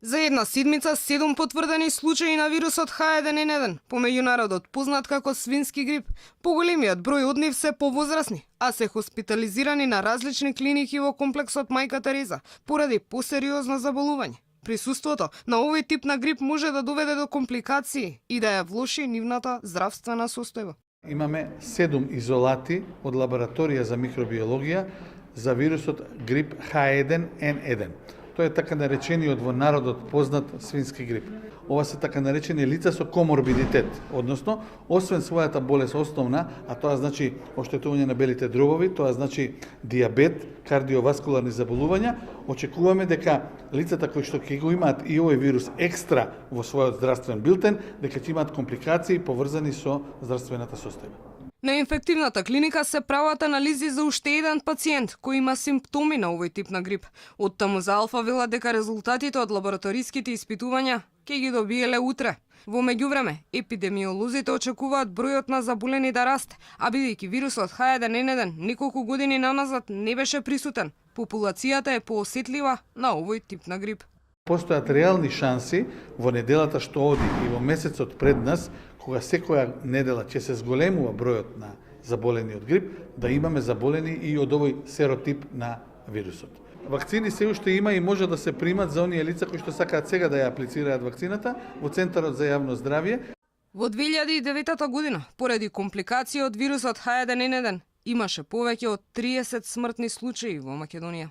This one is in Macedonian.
За една седмица 7 потврдени случаи на вирусот H1N1, помеѓу народот познат како свински грип. Поголемиот број од нив се повозрасни, а се хоспитализирани на различни клиники во комплексот Мајка Тереза поради посериозно заболување. Присуството на овој тип на грип може да доведе до компликации и да ја влоши нивната здравствена состојба. Имаме 7 изолати од лабораторија за микробиологија за вирусот грип H1N1. Тоа е така наречениот во народот познат свински грип. Ова се така наречени лица со коморбидитет, односно, освен својата болест основна, а тоа значи оштетување на белите дробови, тоа значи диабет, кардиоваскуларни заболувања, очекуваме дека лицата кои што ќе го имаат и овој вирус екстра во својот здравствен билтен, дека ќе имаат компликации поврзани со здравствената состојба. На инфективната клиника се прават анализи за уште еден пациент кој има симптоми на овој тип на грип. Од таму за Алфа вела дека резултатите од лабораториските испитувања ќе ги добиеле утре. Во меѓувреме, епидемиолозите очекуваат бројот на заболени да расте, а бидејќи вирусот H1N1 неколку години наназад не беше присутен, популацијата е поосетлива на овој тип на грип. Постојат реални шанси во неделата што оди и во месецот пред нас, кога секоја недела ќе се зголемува бројот на заболени од грип, да имаме заболени и од овој серотип на вирусот. Вакцини се уште има и може да се примат за оние лица кои што сакаат сега да ја аплицираат вакцината во Центарот за јавно здравје. Во 2009 година, поради компликации од вирусот H1N1, имаше повеќе од 30 смртни случаи во Македонија.